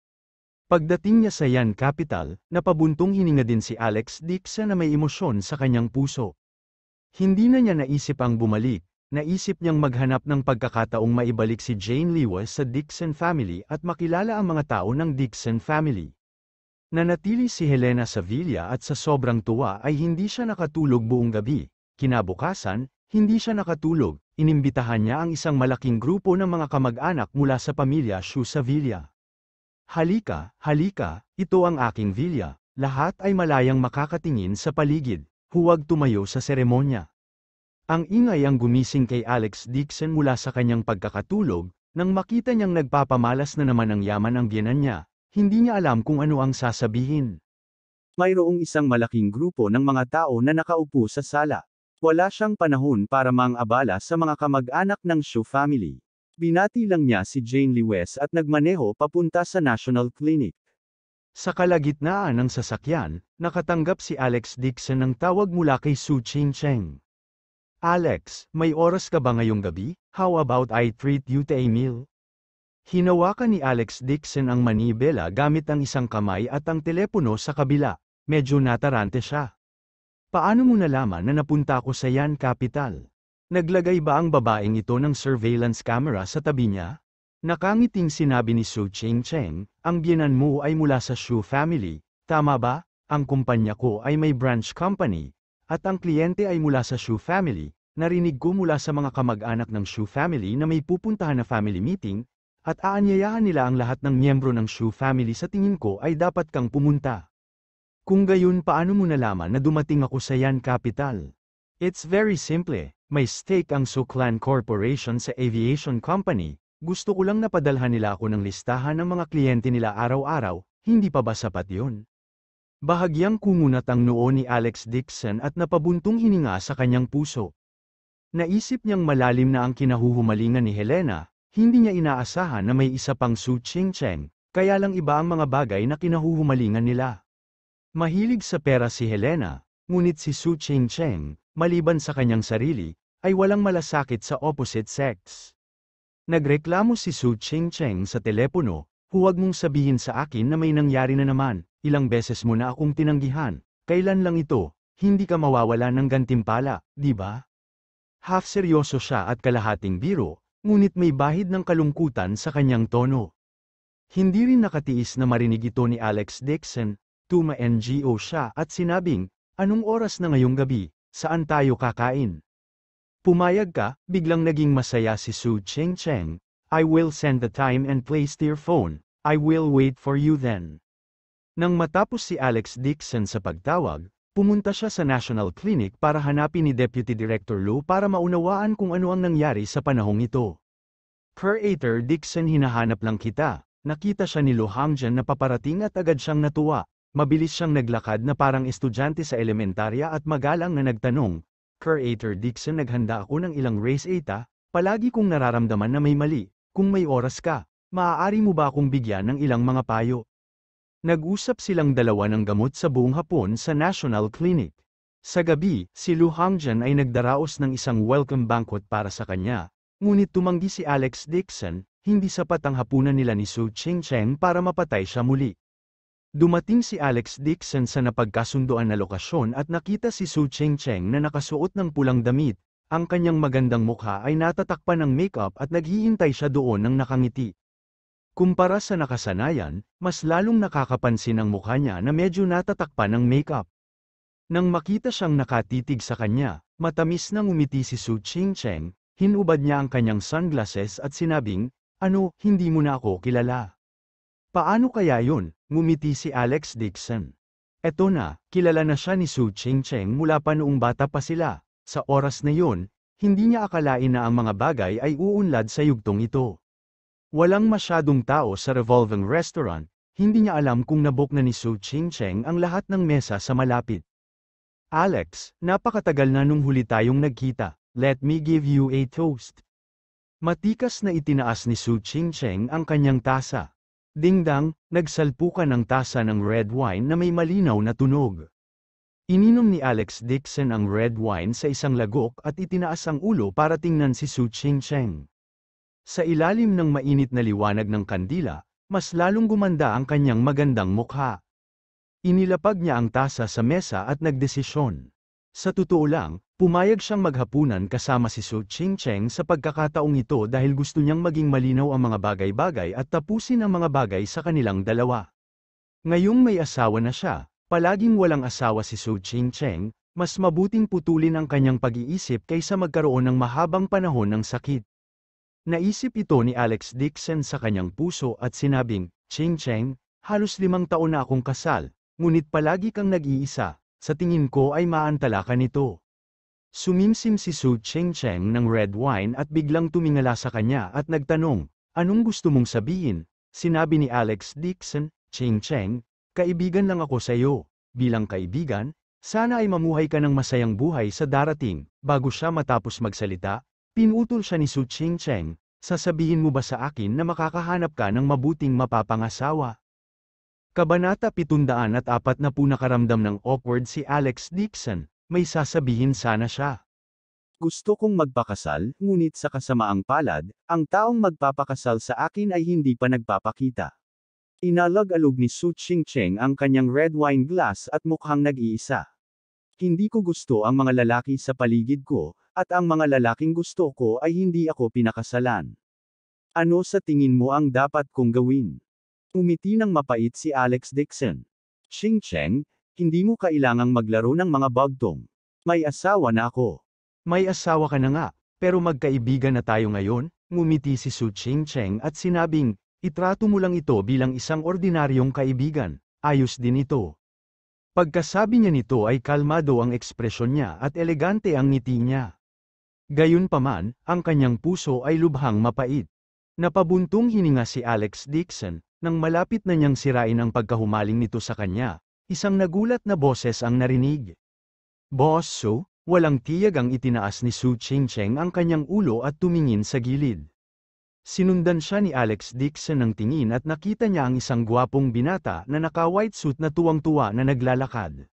Pagdating niya sa Yan Capital, napabuntong hininga din si Alex Dixon na may emosyon sa kanyang puso. Hindi na niya naisip ang bumalik, naisip niyang maghanap ng pagkakataong maibalik si Jane Lewis sa Dixon family at makilala ang mga tao ng Dixon family. Nanatili si Helena sa villa at sa sobrang tuwa ay hindi siya nakatulog buong gabi. Kinabukasan, hindi siya nakatulog, inimbitahan niya ang isang malaking grupo ng mga kamag-anak mula sa pamilya Xu sa villa. "Halika, halika, ito ang aking villa." Lahat ay malayang makakatingin sa paligid, huwag tumayo sa seremonya. Ang ingay ang gumising kay Alex Dixon mula sa kanyang pagkakatulog, nang makita niyang nagpapamalas na naman ang yaman ang biyenan niya, hindi niya alam kung ano ang sasabihin. Mayroong isang malaking grupo ng mga tao na nakaupo sa sala. Wala siyang panahon para mang-abala sa mga kamag-anak ng Xu family. Binati lang niya si Jane Lewis at nagmaneho papunta sa National Clinic. Sa kalagitnaan ng sasakyan, nakatanggap si Alex Dixon ng tawag mula kay Su Ching-cheng. Alex, may oras ka ba ngayong gabi? How about I treat you to a meal? Hinawakan ni Alex Dixon ang manibela gamit ang isang kamay at ang telepono sa kabila. Medyo natarante siya. Paano mo nalaman na napunta ako sa Yan Capital? Naglagay ba ang babaeng ito ng surveillance camera sa tabi niya? Nakangiting sinabi ni Su Ching-cheng, ang biyenan mo ay mula sa Shu family, tama ba? Ang kumpanya ko ay may branch company, at ang kliyente ay mula sa Shu family. Narinig ko mula sa mga kamag-anak ng Shu family na may pupuntahan na family meeting, at aanyayahan nila ang lahat ng miyembro ng Shu family. Sa tingin ko ay dapat kang pumunta. Kung gayon, paano mo nalaman na dumating ako sa Yan Capital? It's very simple, may stake ang Su Clan Corporation sa aviation company. Gusto ko lang napadalhan nila ako ng listahan ng mga kliyente nila araw-araw, hindi pa ba sapat yun? Bahagyang kumunat ang noo ni Alex Dixon at napabuntong hininga sa kanyang puso. Naisip niyang malalim na ang kinahuhumalingan ni Helena, hindi niya inaasahan na may isa pang Su Ching-cheng, kaya lang iba ang mga bagay na kinahuhumalingan nila. Mahilig sa pera si Helena, ngunit si Su Ching-cheng, maliban sa kanyang sarili, ay walang malasakit sa opposite sex. Nagreklamo si Su Ching-cheng sa telepono, huwag mong sabihin sa akin na may nangyari na naman, ilang beses mo na akong tinanggihan, kailan lang ito, hindi ka mawawala ng gantimpala, di ba? Half seryoso siya at kalahating biro, ngunit may bahid ng kalungkutan sa kanyang tono. Hindi rin nakatiis na marinig ito ni Alex Dixon, tuma-NGO siya at sinabing, anong oras na ngayong gabi, saan tayo kakain? Pumayag ka, biglang naging masaya si Su Ching-cheng. I will send the time and place to your phone, I will wait for you then. Nang matapos si Alex Dixon sa pagtawag, pumunta siya sa National Clinic para hanapin ni Deputy Director Lu para maunawaan kung ano ang nangyari sa panahong ito. Curator Dixon, hinahanap lang kita. Nakita siya ni Lu Hongjian na paparating at agad siyang natuwa. Mabilis siyang naglakad na parang estudyante sa elementarya at magalang na nagtanong, Curator Dixon, naghanda ako ng ilang race eta, palagi kong nararamdaman na may mali, kung may oras ka, maaari mo ba akong bigyan ng ilang mga payo? Nag-usap silang dalawa ng gamot sa buong hapon sa National Clinic. Sa gabi, si Lu Hongjian ay nagdaraos ng isang welcome banquet para sa kanya, ngunit tumanggi si Alex Dixon, hindi sapat ang hapunan nila ni Su Ching-cheng para mapatay siya muli. Dumating si Alex Dixon sa napagkasunduan na lokasyon at nakita si Su Ching-cheng na nakasuot ng pulang damit, ang kanyang magandang mukha ay natatakpan ng makeup at naghihintay siya doon ng nakangiti. Kumpara sa nakasanayan, mas lalong nakakapansin ang mukha niya na medyo natatakpan ng makeup. Nang makita siyang nakatitig sa kanya, matamis nang umiti si Su Ching-cheng, hinubad niya ang kanyang sunglasses at sinabing, ano, hindi mo na ako kilala. Paano kaya yun? Ngumiti si Alex Dixon. Eto na, kilala na siya ni Su Ching-cheng mula pa noong bata pa sila. Sa oras na yun, hindi niya akalain na ang mga bagay ay uunlad sa yugtong ito. Walang masyadong tao sa revolving restaurant, hindi niya alam kung nabook na ni Su Ching-cheng ang lahat ng mesa sa malapit. Alex, napakatagal na nung huli tayong nagkita, let me give you a toast. Matikas na itinaas ni Su Ching-cheng ang kanyang tasa. Dingdang, nagsalpukan ng tasa ng red wine na may malinaw na tunog. Ininom ni Alex Dixon ang red wine sa isang lagok at itinaas ang ulo para tingnan si Su Ching-cheng. Sa ilalim ng mainit na liwanag ng kandila, mas lalong gumanda ang kanyang magandang mukha. Inilapag niya ang tasa sa mesa at nagdesisyon. Sa totoo lang, pumayag siyang maghapunan kasama si Su Ching-cheng sa pagkakataong ito dahil gusto niyang maging malinaw ang mga bagay-bagay at tapusin ang mga bagay sa kanilang dalawa. Ngayong may asawa na siya, palaging walang asawa si Su Ching-cheng, mas mabuting putulin ang kanyang pag-iisip kaysa magkaroon ng mahabang panahon ng sakit. Naisip ito ni Alex Dixon sa kanyang puso at sinabing, Ching-cheng, halos 5 taon na akong kasal, ngunit palagi kang nag-iisa. Sa tingin ko ay maantala ka nito. Sumimsim si Su Ching-cheng ng red wine at biglang tumingala sa kanya at nagtanong, anong gusto mong sabihin? Sinabi ni Alex Dixon, Ching-cheng, kaibigan lang ako sa iyo. Bilang kaibigan, sana ay mamuhay ka ng masayang buhay sa darating. Bago siya matapos magsalita, pinutol siya ni Su Ching-cheng, sasabihin mo ba sa akin na makakahanap ka ng mabuting mapapangasawa? Kabanata 740 nakaramdam ng awkward si Alex Dixon, may sasabihin sana siya. Gusto kong magpakasal, ngunit sa kasamaang palad, ang taong magpapakasal sa akin ay hindi pa nagpapakita. Inalag-alog ni Su Chingcheng ang kanyang red wine glass at mukhang nag-iisa. Hindi ko gusto ang mga lalaki sa paligid ko, at ang mga lalaking gusto ko ay hindi ako pinakasalan. Ano sa tingin mo ang dapat kong gawin? Umiti ng mapait si Alex Dixon. Chingcheng, hindi mo kailangang maglaro ng mga bagtong. May asawa na ako. May asawa ka na nga, pero magkaibigan na tayo ngayon, ngumiti si Su Chingcheng at sinabing, itrato mo lang ito bilang isang ordinaryong kaibigan, ayos din ito. Pagkasabi niya nito ay kalmado ang ekspresyon niya at elegante ang ngiti niya. Gayunpaman, ang kanyang puso ay lubhang mapait. Napabuntong hininga si Alex Dixon, nang malapit na niyang sirain ang pagkahumaling nito sa kanya, isang nagulat na boses ang narinig. Boss Su, walang tiyag ang itinaas ni Su Chingcheng ang kanyang ulo at tumingin sa gilid. Sinundan siya ni Alex Dixon ng tingin at nakita niya ang isang gwapong binata na naka-white suit na tuwang-tuwa na naglalakad.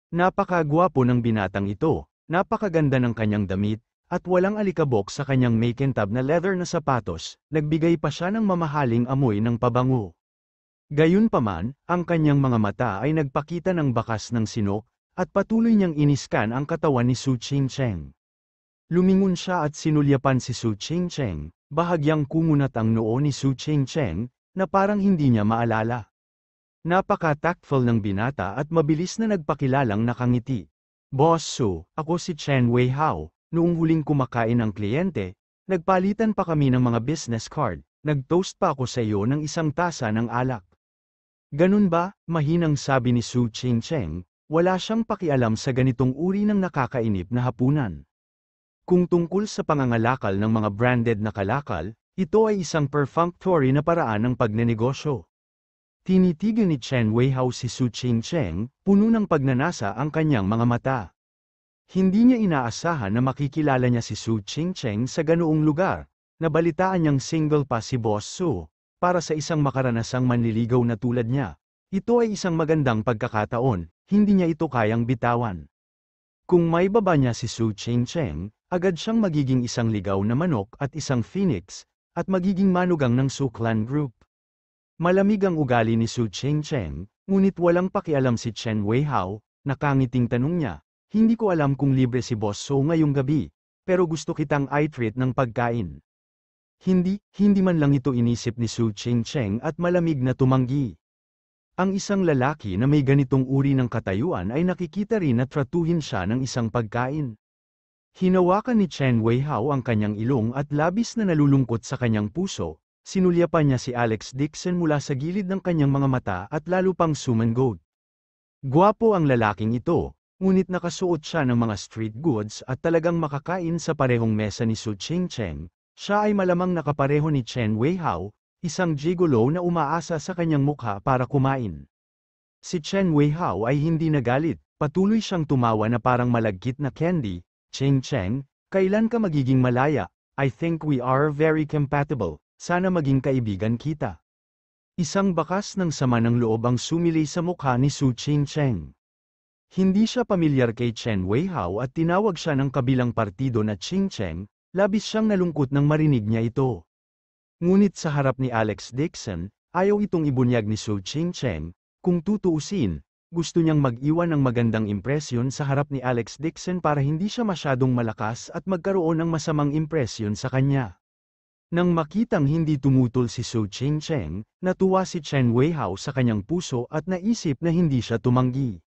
Napakagwapo ng binatang ito, napakaganda ng kanyang damit, at walang alikabok sa kanyang makintab na leather na sapatos, nagbigay pa siya ng mamahaling amoy ng pabango. Gayunpaman, ang kanyang mga mata ay nagpakita ng bakas ng sinok, at patuloy niyang iniskan ang katawan ni Su Chingcheng. Lumingon siya at sinulyapan si Su Chingcheng, bahagyang kumunat ang noo ni Su Chingcheng, na parang hindi niya maalala. Napaka-tactful ng binata at mabilis na nagpakilalang nakangiti. Boss Su, ako si Chen Weihao. Noong huling kumakain ang kliyente, nagpalitan pa kami ng mga business card, nag-toast pa ako sa iyo ng isang tasa ng alak. Ganun ba? Mahinang sabi ni Su Chingcheng, wala siyang pakialam sa ganitong uri ng nakakainip na hapunan. Kung tungkol sa pangangalakal ng mga branded na kalakal, ito ay isang perfunctory na paraan ng pagnenegosyo. Tinitigan ni Chen Weihao si Su Chingcheng, puno ng pagnanasa ang kanyang mga mata. Hindi niya inaasahan na makikilala niya si Su Chingcheng sa ganoong lugar, nabalitaan niyang single pa si Boss Su, para sa isang makaranasang manliligaw na tulad niya. Ito ay isang magandang pagkakataon, hindi niya ito kayang bitawan. Kung may baba niya si Su Chingcheng, agad siyang magiging isang ligaw na manok at isang phoenix, at magiging manugang ng Su Clan Group. Malamig ang ugali ni Su Chingcheng, ngunit walang pakialam si Chen Weihao, nakangiting tanong niya. Hindi ko alam kung libre si Boss Su ngayong gabi, pero gusto kitang i-treat ng pagkain. Hindi man lang ito inisip ni Su Chingcheng at malamig na tumanggi. Ang isang lalaki na may ganitong uri ng katayuan ay nakikita rin na tratuhin siya ng isang pagkain. Hinawakan ni Chen Weihao ang kanyang ilong at labis na nalulungkot sa kanyang puso, sinulyapan niya si Alex Dixon mula sa gilid ng kanyang mga mata at lalo pang sumanggod. Gwapo ang lalaking ito. Ngunit nakasuot siya ng mga street goods at talagang makakain sa parehong mesa ni Su Chingcheng, siya ay malamang nakapareho ni Chen Weihao, isang gigolo na umaasa sa kanyang mukha para kumain. Si Chen Weihao ay hindi nagalit, patuloy siyang tumawa na parang malagkit na candy. Chingcheng, kailan ka magiging malaya? I think we are very compatible, sana maging kaibigan kita. Isang bakas ng sama ng loob ang sumili sa mukha ni Su Chingcheng. Hindi siya pamilyar kay Chen Weihao at tinawag siya ng kabilang partido na Chingcheng, labis siyang nalungkot nang marinig niya ito. Ngunit sa harap ni Alex Dixon, ayaw itong ibunyag ni Su Chingcheng, kung tutuusin, gusto niyang mag-iwan ng magandang impresyon sa harap ni Alex Dixon para hindi siya masyadong malakas at magkaroon ng masamang impresyon sa kanya. Nang makitang hindi tumutol si Su Chingcheng, natuwa si Chen Weihao sa kanyang puso at naisip na hindi siya tumanggi.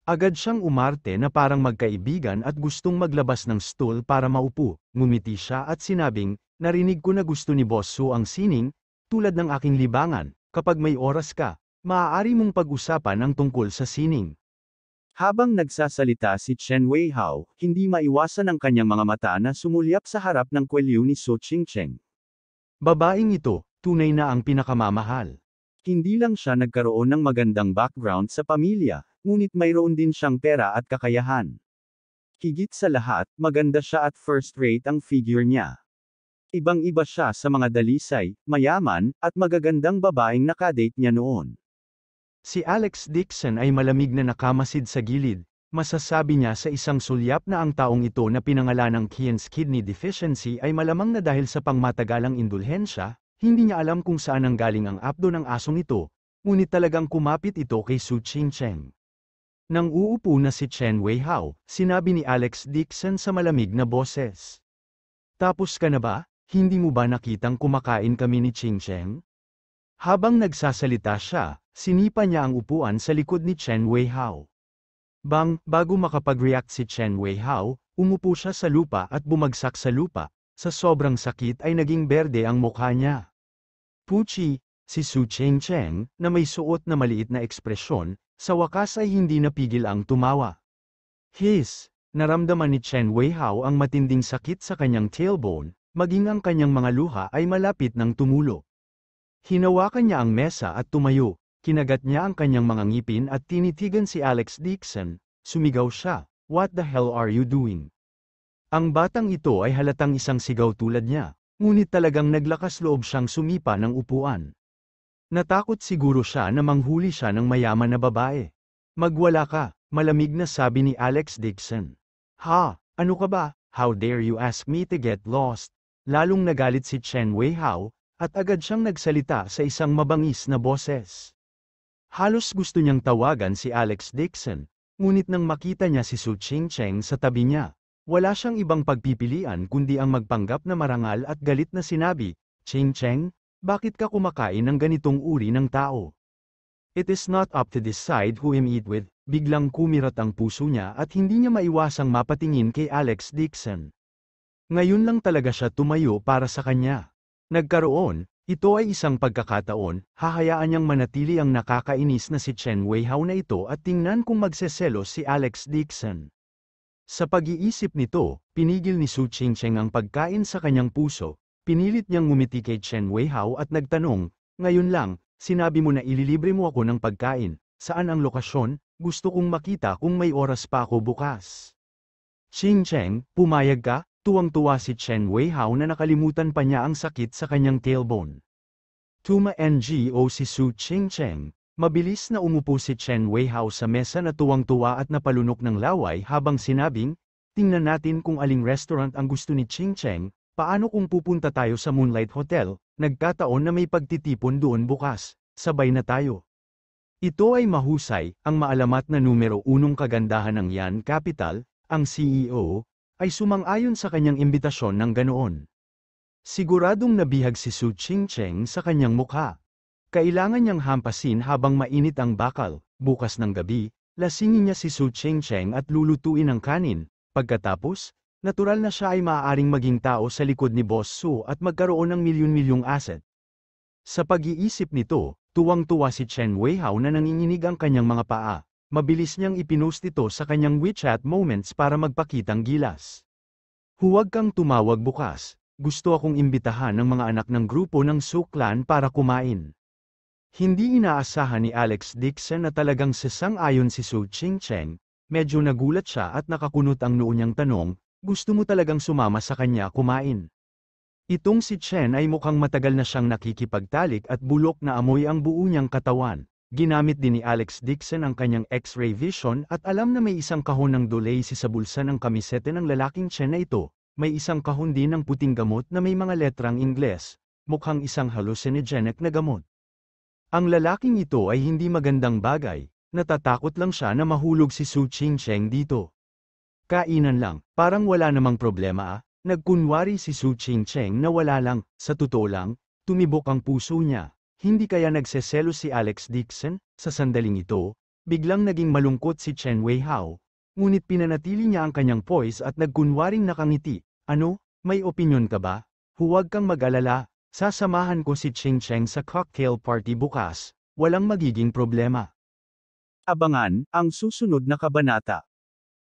Agad siyang umarte na parang magkaibigan at gustong maglabas ng stool para maupo, ngumiti siya at sinabing, narinig ko na gusto ni Boss Su ang sining, tulad ng aking libangan, kapag may oras ka, maaari mong pag-usapan ang tungkol sa sining. Habang nagsasalita si Chen Weihao, hindi maiwasan ang kanyang mga mata na sumulyap sa harap ng kwelyo ni Su Chingcheng. Babaeng ito, tunay na ang pinakamamahal. Hindi lang siya nagkaroon ng magandang background sa pamilya, ngunit mayroon din siyang pera at kakayahan. Higit sa lahat, maganda siya at first-rate ang figure niya. Ibang-iba siya sa mga dalisay, mayaman, at magagandang babaeng nakadate niya noon. Si Alex Dixon ay malamig na nakamasid sa gilid, masasabi niya sa isang sulyap na ang taong ito na pinangalanang Kearns kidney deficiency ay malamang na dahil sa pangmatagalang indulhensya, hindi niya alam kung saan nanggaling ang apdo ng asong ito, ngunit talagang kumapit ito kay Su Ching-cheng. Nang uupo na si Chen Weihao, sinabi ni Alex Dixon sa malamig na boses. Tapos ka na ba? Hindi mo ba nakitang kumakain kami ni Ching-cheng? Habang nagsasalita siya, sinipa niya ang upuan sa likod ni Chen Weihao. Bago makapag-react si Chen Weihao, umupo siya sa lupa at bumagsak sa lupa. Sa sobrang sakit ay naging berde ang mukha niya. Puchi, si Su Ching-cheng, na may suot na maliit na ekspresyon, sa wakas ay hindi napigil ang tumawa. Naramdaman ni Chen Weihao ang matinding sakit sa kanyang tailbone, maging ang kanyang mga luha ay malapit ng tumulo. Hinawakan niya ang mesa at tumayo, kinagat niya ang kanyang mga ngipin at tinitigan si Alex Dixon, sumigaw siya, "What the hell are you doing?" Ang batang ito ay halatang isang sigaw tulad niya, ngunit talagang naglakas loob siyang sumipa ng upuan. Natakot siguro siya na manghuli siya ng mayaman na babae. "Magwala ka," malamig na sabi ni Alex Dixon. "Ha? Ano ka ba? How dare you ask me to get lost?" Lalong nagalit si Chen Weihao, at agad siyang nagsalita sa isang mabangis na boses. Halos gusto niyang tawagan si Alex Dixon, ngunit nang makita niya si Su Ching-cheng sa tabi niya, wala siyang ibang pagpipilian kundi ang magpanggap na marangal at galit na sinabi, "Ching-cheng, bakit ka kumakain ng ganitong uri ng tao? It is not up to decide who I'm eat with." Biglang kumirat ang puso niya at hindi niya maiwasang mapatingin kay Alex Dixon. Ngayon lang talaga siya tumayo para sa kanya. Ito ay isang pagkakataon, hahayaan niyang manatili ang nakakainis na si Chen Weihao na ito at tingnan kung magseselos si Alex Dixon. Sa pag-iisip nito, pinigil ni Su Ching-cheng ang pagkain sa kanyang puso, pinilit niyang ngumiti kay Chen Weihao at nagtanong, "Ngayon lang, sinabi mo na ililibre mo ako ng pagkain, saan ang lokasyon? Gusto kong makita kung may oras pa ako bukas." "Ching-cheng, pumayag ka?" Tuwang-tuwa si Chen Weihao na nakalimutan pa niya ang sakit sa kanyang tailbone. Ngo si Su Ching-cheng. Mabilis na umupo si Chen Weihao sa mesa na tuwang-tuwa at napalunok ng laway habang sinabing, "Tingnan natin kung aling restaurant ang gusto ni Ching-cheng, paano kung pupunta tayo sa Moonlight Hotel, nagkataon na may pagtitipon doon bukas, sabay na tayo." Ito ay mahusay, ang maalamat na numero 1 kagandahan ng Yan Capital, ang CEO, ay sumang-ayon sa kanyang imbitasyon ng ganoon. Siguradong nabihag si Su Ching-cheng sa kanyang mukha. Kailangan niyang hampasin habang mainit ang bakal. Bukas ng gabi, lasingin niya si Su Ching-cheng at lulutuin ang kanin. Pagkatapos, natural na siya ay maaaring maging tao sa likod ni Boss Su at magkaroon ng milyon-milyong asset. Sa pag-iisip nito, tuwang-tuwa si Chen Weihao na nanginginig ang kanyang mga paa. Mabilis niyang ipinost ito sa kanyang WeChat moments para magpakitang gilas. "Huwag kang tumawag bukas, gusto akong imbitahan ng mga anak ng grupo ng Su Clan para kumain." Hindi inaasahan ni Alex Dixon na talagang sasang-ayon si Su Ching-cheng, medyo nagulat siya at nakakunot ang noo niyang tanong, "Gusto mo talagang sumama sa kanya kumain?" Itong si Chen ay mukhang matagal na siyang nakikipagtalik at bulok na amoy ang buo niyang katawan. Ginamit din ni Alex Dixon ang kanyang X-ray vision at alam na may isang kahon ng Dolce sa bulsa ng kamisete ng lalaking Chen na ito, may isang kahon din ng puting gamot na may mga letrang Ingles, mukhang isang hallucinogenic na gamot. Ang lalaking ito ay hindi magandang bagay, natatakot lang siya na mahulog si Su Ching-cheng dito. "Kainan lang, parang wala namang problema ah." Nagkunwari si Su Ching-cheng na wala lang, sa totoo lang, tumibok ang puso niya. Hindi kaya nagseselos si Alex Dixon? Sa sandaling ito, biglang naging malungkot si Chen Weihao, ngunit pinanatili niya ang kanyang poise at nagkunwaring nakangiti. "Ano, may opinyon ka ba? Huwag kang mag-alala, sasamahan ko si Ching-cheng sa cocktail party bukas, walang magiging problema." Abangan ang susunod na kabanata.